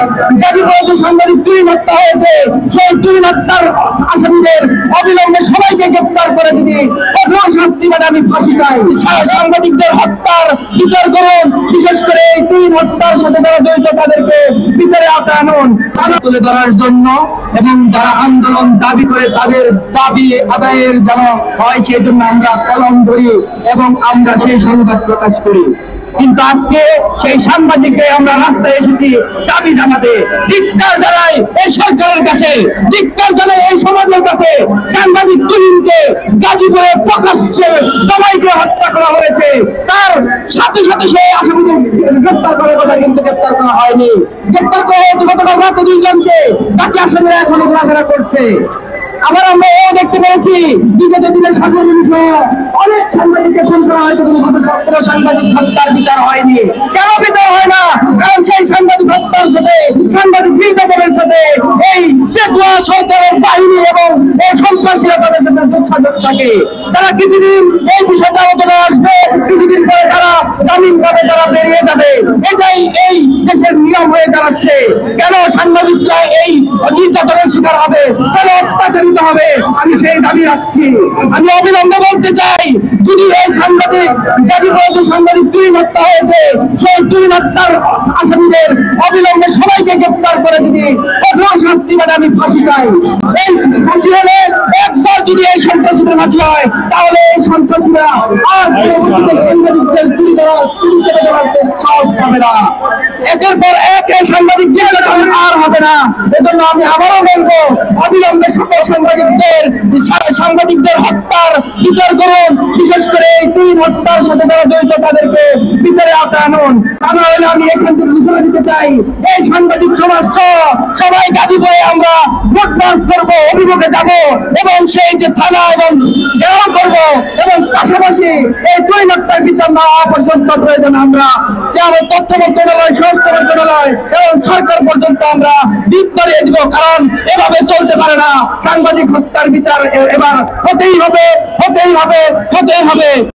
সাংবাদিক গাজীপুরে যে সাংবাদিক তুহিন হত্যা হয়েছে, সেই তুহিন হত্যার আসামিদের অবিলম্বে সবাইকে গ্রেপ্তার করে যদি কঠোর শাস্তি মানে আমি ফাঁসি চাই। সাংবাদিকদের হত্যার বিচার করুন, বিশেষ করে এই তুহিন হত্যার সাথে যারা জড়িত তাদেরকে বিচারে আওতায় আনুন তুলে ধরার জন্য, এবং যারা আন্দোলন দাবি করে তাদের দাবি আদায়ের যেন হয় সেই জন্য আমরা কলম ধরি এবং আমরা সেই সংবাদ প্রকাশ করি। কিন্তু আজকে সেই সাংবাদিককে আমরা রাস্তায় এসেছি দাবি জানাতে। ধিক্কার জানাই এই সরকারের কাছে, ধিক্কার জানাই এই সমাজের কাছে। সাংবাদিক তুহিনকে গাজীপুরে প্রকাশ্যে সবাইকে হত্যা করা হয়েছে, তার সাথে সাথে সেই আসামিদের গ্রেপ্তার করার কথা কিন্তু গ্রেপ্তার করা হয়নি। গ্রেপ্তার করা হয়েছে গতকাল রাতে 2 জনকে, বাকি আসামিরা এখনো ঘোরাফেরা করছে। আবার আমরা এও দেখতে পেরেছি বিগত দিনে সাগরমণি সহ অনেক সাংবাদিককে খুন করা হয়েছে, কিন্তু গত 17 সাংবাদিক হত্যার বিচার হয়নি। কেন বিচার হয় না? কারণ সেই সাংবাদিক হত্যার সাথে, সাংবাদিক নির্যাতনের সাথে এই পেটুয়া সরকারের বাহিনী এবং এই সন্ত্রাসীরা তাদের সাথে যোগসাজশ থাকে। তারা কিছুদিন এই বিষয়টা আলোচনা আসবে, কিছুদিন পরে তারা জামিন পাবে, তারা বেরিয়ে যাবে। এটাই এই দেশের নিয়ম হয়ে দাঁড়াচ্ছে। কেন সাংবাদিকরা এই নির্যাতনের শিকার হবে, কেন অত্যাচারিত হবে? আমি সেই দাবি রাখছি। আমি অবিলম্বে বলতে চাই, যদি এই সাংবাদিক গাজীপুরে যে সাংবাদিক তুহিন হত্যা হয়েছে, সেই তুহিন হত্যার আসামিদের অবিলম্বে সবাইকে গ্রেপ্তার করে যদি কঠোর শাস্তি মানে আমি ফাঁসি চাই। এই ফাঁসি হলে একবার যদি এই সন্ত্রাসীদের ফাঁসি হয়, তাহলে এই সন্ত্রাসীরা আর সাংবাদিকদের তুলে দেওয়ার সাহস পাবে না। একের পর এক এই সাংবাদিক নির্যাতন আর হবে না। এজন্য আমি আবারও বলবো, অবিলম্বে সকল সাংবাদিকদের হত্যার বিচার করুন, বিশেষ করে এই তুহিন হত্যার সাথে যারা জড়িত তাদেরকে বিচারে আওতায় আনুন। তা নাহলে আমি এখান থেকে ঘোষণা দিতে চাই, এই সাংবাদিক সমাজ সবাই গাজীপুরে আমরা ভোট মার্চ করবো, অভিমুখে যাব এবং সেই যে থানা এবং ঘেরাও করবো, এবং পাশাপাশি এই তুহিন হত্যার বিচার না হওয়া পর্যন্ত প্রয়োজন আমরা যে আমাদের তথ্য মন্ত্রণালয়, স্বরাষ্ট্র মন্ত্রণালয় এবং সরকার পর্যন্ত আমরা দিক করিয়ে দিব। কারণ এভাবে চলতে পারে না। সাংবাদিক হত্যার বিচার এবার হতেই হবে, হতেই হবে, হতেই হবে।